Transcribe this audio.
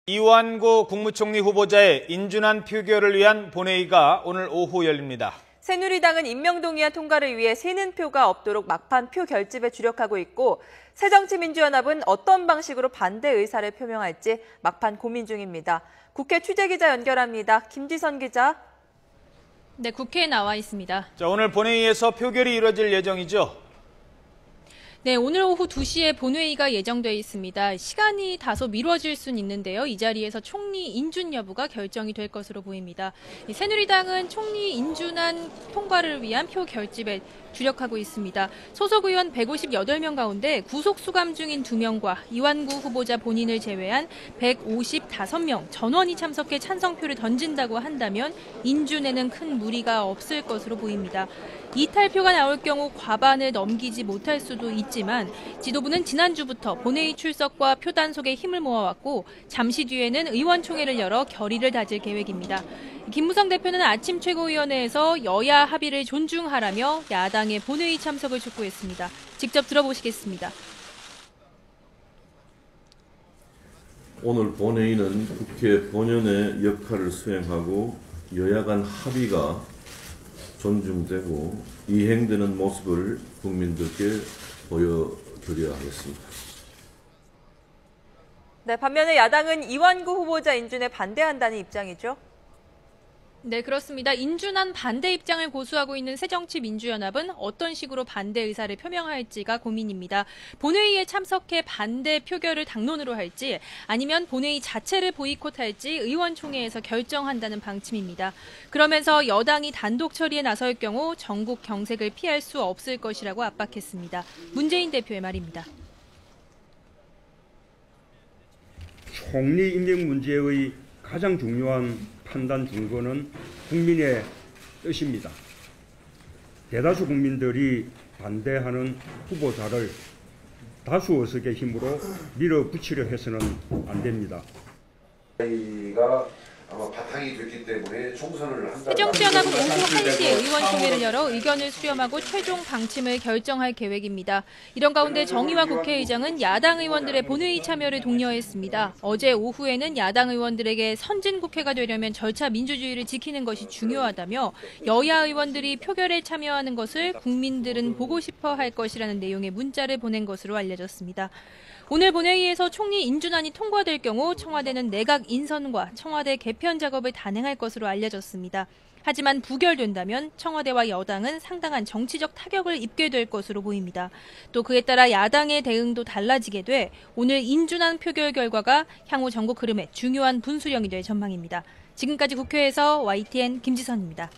이완구 국무총리 후보자의 인준안 표결을 위한 본회의가 오늘 오후 열립니다. 새누리당은 임명동의안 통과를 위해 새는 표가 없도록 막판 표 결집에 주력하고 있고 새정치민주연합은 어떤 방식으로 반대 의사를 표명할지 막판 고민 중입니다. 국회 취재기자 연결합니다. 김지선 기자. 네, 국회에 나와 있습니다. 자, 오늘 본회의에서 표결이 이루어질 예정이죠? 네, 오늘 오후 2시에 본회의가 예정돼 있습니다. 시간이 다소 미뤄질 수는 있는데요. 이 자리에서 총리 인준 여부가 결정이 될 것으로 보입니다. 새누리당은 총리 인준안 통과를 위한 표 결집에 주력하고 있습니다. 소속 의원 158명 가운데 구속 수감 중인 2명과 이완구 후보자 본인을 제외한 155명 전원이 참석해 찬성표를 던진다고 한다면 인준에는 큰 무리가 없을 것으로 보입니다. 이탈표가 나올 경우 과반을 넘기지 못할 수도 있지만 지도부는 지난주부터 본회의 출석과 표 단속에 힘을 모아왔고 잠시 뒤에는 의원총회를 열어 결의를 다질 계획입니다. 김무성 대표는 아침 최고위원회에서 여야 합의를 존중하라며 야당의 본회의 참석을 촉구했습니다. 직접 들어보시겠습니다. 오늘 본회의는 국회 본연의 역할을 수행하고 여야 간 합의가 존중되고 이행되는 모습을 국민들께 보여드려야 하겠습니다. 네, 반면에 야당은 이완구 후보자 인준에 반대한다는 입장이죠. 네, 그렇습니다. 인준안 반대 입장을 고수하고 있는 새정치민주연합은 어떤 식으로 반대 의사를 표명할지가 고민입니다. 본회의에 참석해 반대 표결을 당론으로 할지 아니면 본회의 자체를 보이콧할지 의원총회에서 결정한다는 방침입니다. 그러면서 여당이 단독 처리에 나설 경우 전국 경색을 피할 수 없을 것이라고 압박했습니다. 문재인 대표의 말입니다. 총리 임명 문제의 가장 중요한 판단 근거는 국민의 뜻입니다. 대다수 국민들이 반대하는 후보자를 다수 의석의 힘으로 밀어붙이려 해서는 안 됩니다. 아마 바탕이 됐기 때문에 총선을 한다. 새정치연합은 오후 1시에 의원총회를 열어 의견을 수렴하고 최종 방침을 결정할 계획입니다. 이런 가운데 정의화 국회의장은 야당 의원들의 본회의 참여를 독려했습니다. 어제 오후에는 야당 의원들에게 선진국회가 되려면 절차 민주주의를 지키는 것이 중요하다며 여야 의원들이 표결에 참여하는 것을 국민들은 보고 싶어 할 것이라는 내용의 문자를 보낸 것으로 알려졌습니다. 오늘 본회의에서 총리 인준안이 통과될 경우 청와대는 내각 인선과 청와대 개편 작업을 단행할 것으로 알려졌습니다. 하지만 부결된다면 청와대와 여당은 상당한 정치적 타격을 입게 될 것으로 보입니다. 또 그에 따라 야당의 대응도 달라지게 돼 오늘 인준안 표결 결과가 향후 전국 흐름에 중요한 분수령이 될 전망입니다. 지금까지 국회에서 YTN 김지선입니다.